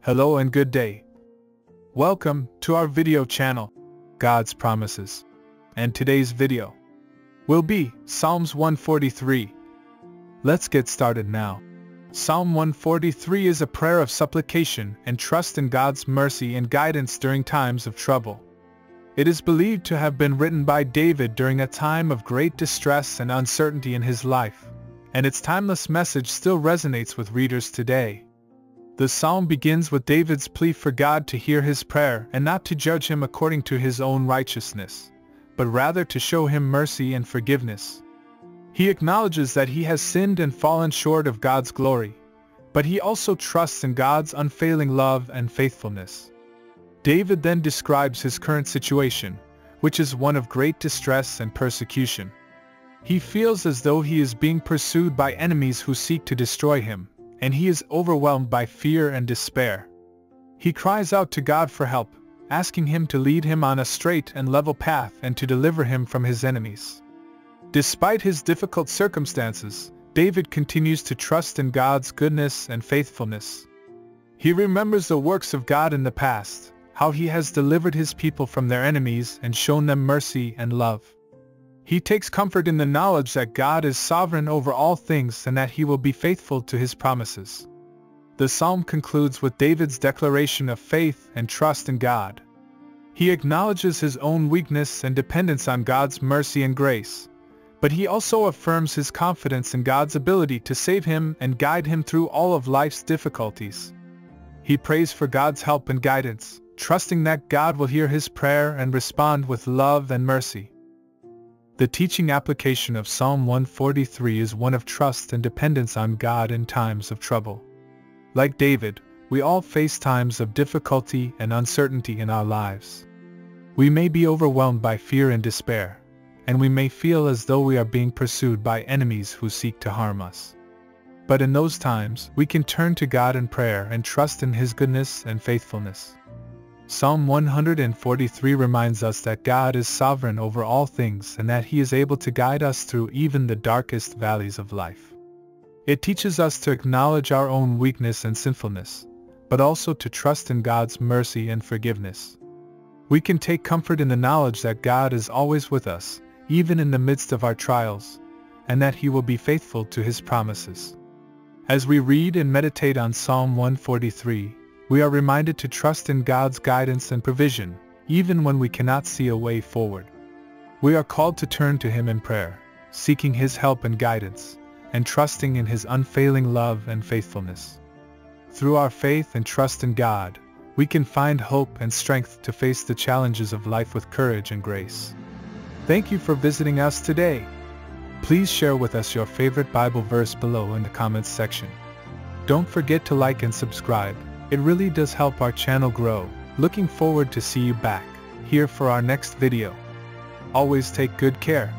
Hello and good day. Welcome to our video channel, God's Promises. And today's video will be Psalms 143. Let's get started now. Psalm 143 is a prayer of supplication and trust in God's mercy and guidance during times of trouble. It is believed to have been written by David during a time of great distress and uncertainty in his life, and its timeless message still resonates with readers today. The psalm begins with David's plea for God to hear his prayer and not to judge him according to his own righteousness, but rather to show him mercy and forgiveness. He acknowledges that he has sinned and fallen short of God's glory, but he also trusts in God's unfailing love and faithfulness. David then describes his current situation, which is one of great distress and persecution. He feels as though he is being pursued by enemies who seek to destroy him, and he is overwhelmed by fear and despair. He cries out to God for help, asking him to lead him on a straight and level path and to deliver him from his enemies. Despite his difficult circumstances, David continues to trust in God's goodness and faithfulness. He remembers the works of God in the past, how he has delivered his people from their enemies and shown them mercy and love. He takes comfort in the knowledge that God is sovereign over all things and that he will be faithful to his promises. The psalm concludes with David's declaration of faith and trust in God. He acknowledges his own weakness and dependence on God's mercy and grace, but he also affirms his confidence in God's ability to save him and guide him through all of life's difficulties. He prays for God's help and guidance, trusting that God will hear his prayer and respond with love and mercy. The teaching application of Psalm 143 is one of trust and dependence on God in times of trouble. Like David, we all face times of difficulty and uncertainty in our lives. We may be overwhelmed by fear and despair, and we may feel as though we are being pursued by enemies who seek to harm us. But in those times, we can turn to God in prayer and trust in his goodness and faithfulness. Psalm 143 reminds us that God is sovereign over all things and that he is able to guide us through even the darkest valleys of life. It teaches us to acknowledge our own weakness and sinfulness, but also to trust in God's mercy and forgiveness. We can take comfort in the knowledge that God is always with us, even in the midst of our trials, and that he will be faithful to his promises. As we read and meditate on Psalm 143, we are reminded to trust in God's guidance and provision, even when we cannot see a way forward. We are called to turn to him in prayer, seeking his help and guidance, and trusting in his unfailing love and faithfulness. Through our faith and trust in God, we can find hope and strength to face the challenges of life with courage and grace. Thank you for visiting us today. Please share with us your favorite Bible verse below in the comments section. Don't forget to like and subscribe. It really does help our channel grow. Looking forward to see you back here for our next video. Always take good care.